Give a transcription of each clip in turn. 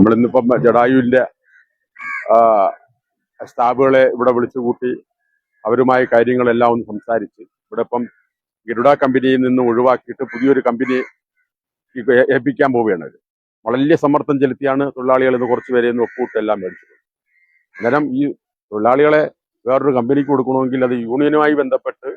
നമ്മളിന്നിപ്പം ജഡായുവിന്റെ സ്റ്റാഫുകളെ ഇവിടെ വിളിച്ചു കൂട്ടി അവരുമായി കാര്യങ്ങളെല്ലാം ഒന്ന് സംസാരിച്ച് ഇവിടെ ഇപ്പം ഗരുഡ കമ്പനിയിൽ നിന്ന് ഒഴിവാക്കിയിട്ട് പുതിയൊരു കമ്പനി ഏൽപ്പിക്കാൻ പോവുകയാണ്. വലിയ സമ്മർദ്ദം ചെലുത്തിയാണ് തൊഴിലാളികൾ ഇന്ന് കുറച്ചുപേരെ ഒപ്പൂട്ട് എല്ലാം മേടിച്ചത്. അന്നേരം ഈ തൊഴിലാളികളെ വേറൊരു കമ്പനിക്ക് കൊടുക്കണമെങ്കിൽ അത് യൂണിയനുമായി ബന്ധപ്പെട്ട്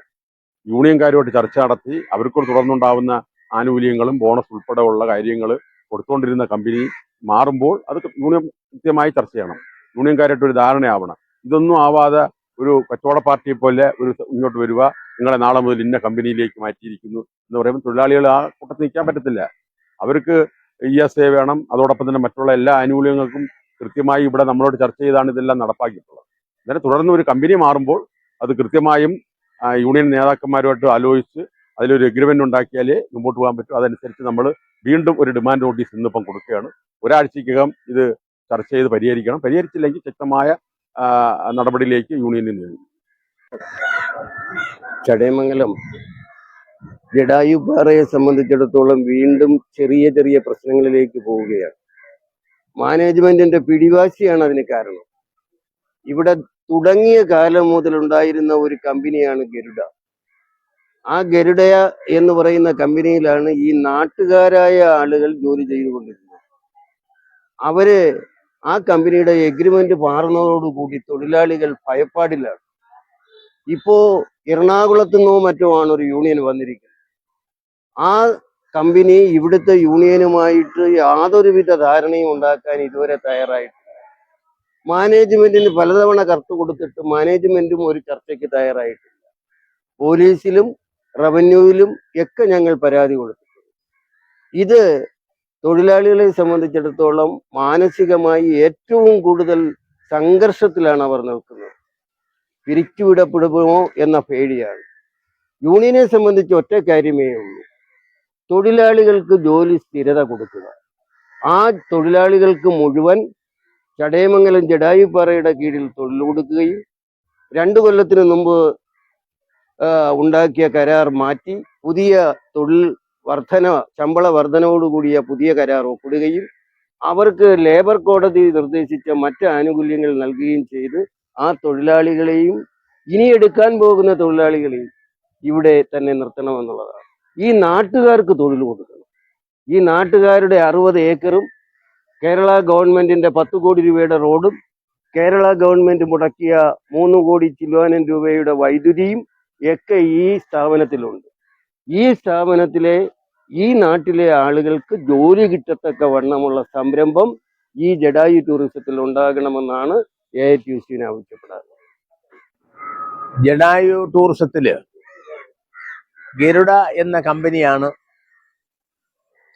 യൂണിയൻകാരുമായിട്ട് ചർച്ച നടത്തി അവർക്ക് തുടർന്നുണ്ടാവുന്ന ആനുകൂല്യങ്ങളും ബോണസ് ഉൾപ്പെടെ ഉള്ള കാര്യങ്ങൾ കൊടുത്തുകൊണ്ടിരുന്ന കമ്പനി മാറുമ്പോൾ അത് യൂണിയൻ കൃത്യമായി ചർച്ച ചെയ്യണം. യൂണിയൻകാരായിട്ട് ഒരു ധാരണയാവണം. ഇതൊന്നും ആവാതെ ഒരു കച്ചവട പാർട്ടിയെ പോലെ ഒരു ഇങ്ങോട്ട് വരിക, നിങ്ങളെ നാളെ മുതൽ ഇന്ന കമ്പനിയിലേക്ക് മാറ്റിയിരിക്കുന്നു എന്ന് പറയുമ്പോൾ തൊഴിലാളികൾ ആ കൂട്ടത്തിൽ നിൽക്കാൻ പറ്റത്തില്ല. അവർക്ക് ESA വേണം. അതോടൊപ്പം തന്നെ മറ്റുള്ള എല്ലാ ആനുകൂല്യങ്ങൾക്കും കൃത്യമായി ഇവിടെ നമ്മളോട് ചർച്ച ചെയ്താണ് ഇതെല്ലാം നടപ്പാക്കിയിട്ടുള്ളത്. അന്നേരം തുടർന്ന് ഒരു കമ്പനി മാറുമ്പോൾ അത് കൃത്യമായും യൂണിയൻ നേതാക്കന്മാരുമായിട്ട് ആലോചിച്ച് അതിലൊരു എഗ്രിമെന്റ് ഉണ്ടാക്കിയാലേ മുമ്പോട്ട് പോകാൻ പറ്റും. അതനുസരിച്ച് നമ്മൾ വീണ്ടും ഒരു ഡിമാൻഡ് നോട്ടീസ് ഇന്നിപ്പം കൊടുക്കുകയാണ്. ഒരാഴ്ചക്കകം ഇത് ചർച്ച ചെയ്ത് പരിഹരിക്കണം. പരിഹരിച്ചില്ലെങ്കിൽ ശക്തമായ നടപടിയിലേക്ക് യൂണിയനിൽ നീങ്ങും. ചടയമംഗലം ജഡായുപ്പാറയെ സംബന്ധിച്ചിടത്തോളം വീണ്ടും ചെറിയ ചെറിയ പ്രശ്നങ്ങളിലേക്ക് പോവുകയാണ്. മാനേജ്മെന്റിന്റെ പിടിവാശിയാണ് അതിന് കാരണം. ഇവിടെ തുടങ്ങിയ കാലം മുതലുണ്ടായിരുന്ന ഒരു കമ്പനിയാണ് ഗരുഡ. ആ ഗരുഡ എന്ന് പറയുന്ന കമ്പനിയിലാണ് ഈ നാട്ടുകാരായ ആളുകൾ ജോലി ചെയ്തുകൊണ്ടിരുന്നത്. അവര് ആ കമ്പനിയുടെ എഗ്രിമെന്റ് മാറുന്നതോടുകൂടി തൊഴിലാളികൾ ഭയപ്പാടിലാണ്. ഇപ്പോ എറണാകുളത്തു നിന്നോ മറ്റോ ആണ് ഒരു യൂണിയൻ വന്നിരിക്കുന്നത്. ആ കമ്പനി ഇവിടുത്തെ യൂണിയനുമായിട്ട് യാതൊരുവിധ ധാരണയും ഉണ്ടാക്കാൻ ഇതുവരെ തയ്യാറായിട്ടില്ല. മാനേജ്മെന്റിന് പലതവണ കത്ത് കൊടുത്തിട്ട് മാനേജ്മെന്റും ഒരു ചർച്ചയ്ക്ക് തയ്യാറായിട്ടില്ല. പോലീസിലും റവന്യൂവിലും ഒക്കെ ഞങ്ങൾ പരാതി കൊടുത്തിട്ടുണ്ട്. ഇത് തൊഴിലാളികളെ സംബന്ധിച്ചിടത്തോളം മാനസികമായി ഏറ്റവും കൂടുതൽ സംഘർഷത്തിലാണ് അവർ നിൽക്കുന്നത്. പിരിച്ചുവിടപ്പെടുമോ എന്ന പേടിയാണ്. യൂണിയനെ സംബന്ധിച്ച് ഒറ്റ കാര്യമേ ഉള്ളൂ, തൊഴിലാളികൾക്ക് ജോലി സ്ഥിരത കൊടുക്കുക. ആ തൊഴിലാളികൾക്ക് മുഴുവൻ ചടയമംഗലം ജഡായുപ്പാറയുടെ കീഴിൽ തൊഴിൽ കൊടുക്കുകയും 2 കൊല്ലത്തിന് മുമ്പ് ഉണ്ടാക്കിയ കരാർ മാറ്റി പുതിയ തൊഴിൽ ശമ്പള വർധനയോടുകൂടിയ പുതിയ കരാർ ഒപ്പിടുകയും അവർക്ക് ലേബർ കോടതി നിർദ്ദേശിച്ച മറ്റ് ആനുകൂല്യങ്ങൾ നൽകുകയും ചെയ്ത് ആ തൊഴിലാളികളെയും ഇനി എടുക്കാൻ പോകുന്ന തൊഴിലാളികളെയും ഇവിടെ തന്നെ നിർത്തണമെന്നുള്ളതാണ്. ഈ നാട്ടുകാർക്ക് തൊഴിൽ കൊടുക്കണം. ഈ നാട്ടുകാരുടെ 60 ഏക്കറും കേരള ഗവൺമെന്റിന്റെ 10 കോടി രൂപയുടെ റോഡും കേരള ഗവൺമെന്റ് മുടക്കിയ 3 കോടി ചില്വാനം രൂപയുടെ വൈദ്യുതിയും ഒക്കെ ഈ സ്ഥാപനത്തിലുണ്ട്. ഈ സ്ഥാപനത്തിലെ ഈ നാട്ടിലെ ആളുകൾക്ക് ജോലി കിട്ടത്തക്ക വണ്ണമുള്ള സംരംഭം ഈ ജഡായു ടൂറിസത്തിൽ ഉണ്ടാകണമെന്നാണ് AITUC ആവശ്യപ്പെടാറ്. ജഡായു ടൂറിസത്തില് ഗരുഡ എന്ന കമ്പനിയാണ്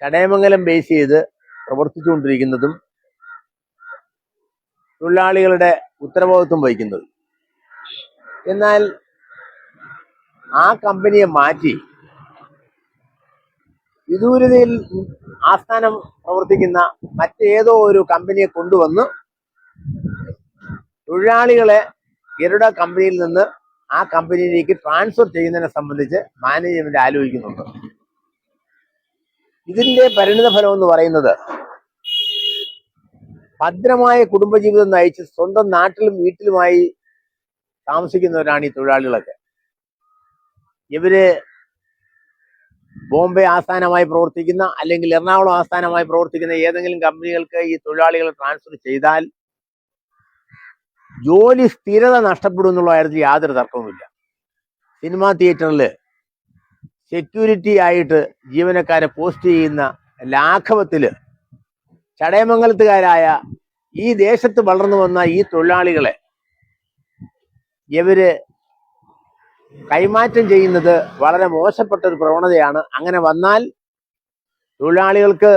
ചടയമംഗലം ബേസ് ചെയ്ത് പ്രവർത്തിച്ചുകൊണ്ടിരിക്കുന്നതും തൊഴിലാളികളുടെ ഉത്തരവാദിത്വം വഹിക്കുന്നതും. എന്നാൽ ആ കമ്പനിയെ മാറ്റി വിദൂരതയിൽ ആസ്ഥാനം പ്രവർത്തിക്കുന്ന മറ്റേതോ ഒരു കമ്പനിയെ കൊണ്ടുവന്ന് തൊഴിലാളികളെ ഗരുഡ കമ്പനിയിൽ നിന്ന് ആ കമ്പനിയിലേക്ക് ട്രാൻസ്ഫർ ചെയ്യുന്നതിനെ സംബന്ധിച്ച് മാനേജ്മെന്റ് ആലോചിക്കുന്നുണ്ട്. ഇതിന്റെ പരിണിതഫലം എന്ന് പറയുന്നത് ഭദ്രമായ കുടുംബജീവിതം നയിച്ച് സ്വന്തം നാട്ടിലും വീട്ടിലുമായി താമസിക്കുന്നവരാണ് ഈ തൊഴിലാളികളൊക്കെ. ഇവര് ബോംബെ ആസ്ഥാനമായി പ്രവർത്തിക്കുന്ന അല്ലെങ്കിൽ എറണാകുളം ആസ്ഥാനമായി പ്രവർത്തിക്കുന്ന ഏതെങ്കിലും കമ്പനികൾക്ക് ഈ തൊഴിലാളികളെ ട്രാൻസ്ഫർ ചെയ്താൽ ജോലി സ്ഥിരത നഷ്ടപ്പെടും എന്നുള്ള കാര്യത്തിൽ യാതൊരു തർക്കവുമില്ല. സിനിമാ തിയേറ്ററിൽ സെക്യൂരിറ്റി ആയിട്ട് ജീവനക്കാരെ പോസ്റ്റ് ചെയ്യുന്ന ലാഘവത്തില് ചടയമംഗലത്തുകാരായ ഈ ദേശത്ത് വളർന്നു വന്ന ഈ തൊഴിലാളികളെ ഇവര് കൈമാറ്റം ചെയ്യുന്നത് വളരെ മോശപ്പെട്ട ഒരു പ്രവണതയാണ്. അങ്ങനെ വന്നാൽ തൊഴിലാളികൾക്ക്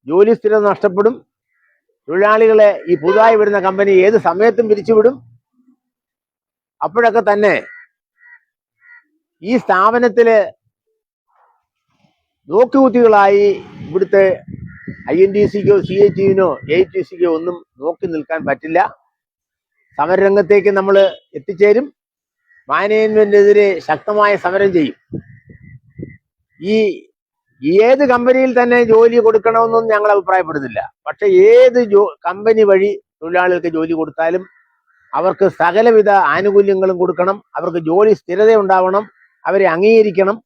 ജോലി സ്ഥിരത നഷ്ടപ്പെടും. തൊഴിലാളികളെ ഈ പുതുതായി വരുന്ന കമ്പനി ഏത് സമയത്തും പിരിച്ചുവിടും. അപ്പോഴൊക്കെ തന്നെ ഈ സ്ഥാപനത്തില് നോക്കുകുത്തികളായി ഇവിടുത്തെ INTUCക്കോ CITUവിനോ AITUCക്കോ ഒന്നും നോക്കി നിൽക്കാൻ പറ്റില്ല. സമരരംഗത്തേക്ക് നമ്മൾ എത്തിച്ചേരും. മാനേജ്മെന്റിനെതിരെ ശക്തമായ സമരം ചെയ്യും. ഈ ഏത് കമ്പനിയിൽ തന്നെ ജോലി കൊടുക്കണമെന്നൊന്നും ഞങ്ങൾ അഭിപ്രായപ്പെടുന്നില്ല. പക്ഷെ ഏത് കമ്പനി വഴി തൊഴിലാളികൾക്ക് ജോലി കൊടുത്താലും അവർക്ക് സകലവിധ ആനുകൂല്യങ്ങളും കൊടുക്കണം, അവർക്ക് ജോലി സ്ഥിരത ഉണ്ടാവണം, അവരെ അംഗീകരിക്കണം.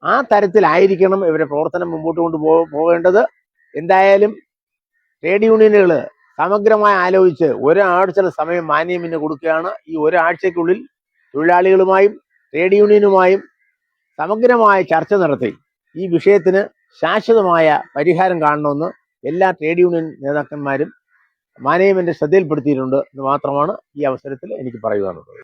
ആ തരത്തിലായിരിക്കണം ഇവരെ പ്രവർത്തനം മുമ്പോട്ട് പോകേണ്ടത്. എന്തായാലും ട്രേഡ് യൂണിയനുകൾ സമഗ്രമായി ആലോചിച്ച് ഒരാഴ്ചയുടെ സമയം മാനേജ്മെന്റിന് കൊടുക്കുകയാണ്. ഈ ഒരാഴ്ചക്കുള്ളിൽ തൊഴിലാളികളുമായും ട്രേഡ് യൂണിയനുമായും സമഗ്രമായ ചർച്ച നടത്തി ഈ വിഷയത്തിന് ശാശ്വതമായ പരിഹാരം കാണണമെന്ന് എല്ലാ ട്രേഡ് യൂണിയൻ നേതാക്കന്മാരും മാനേജ്മെന്റ് ശ്രദ്ധയിൽപ്പെടുത്തിയിട്ടുണ്ട് എന്ന് മാത്രമാണ് ഈ അവസരത്തിൽ എനിക്ക് പറയുവാനുള്ളത്.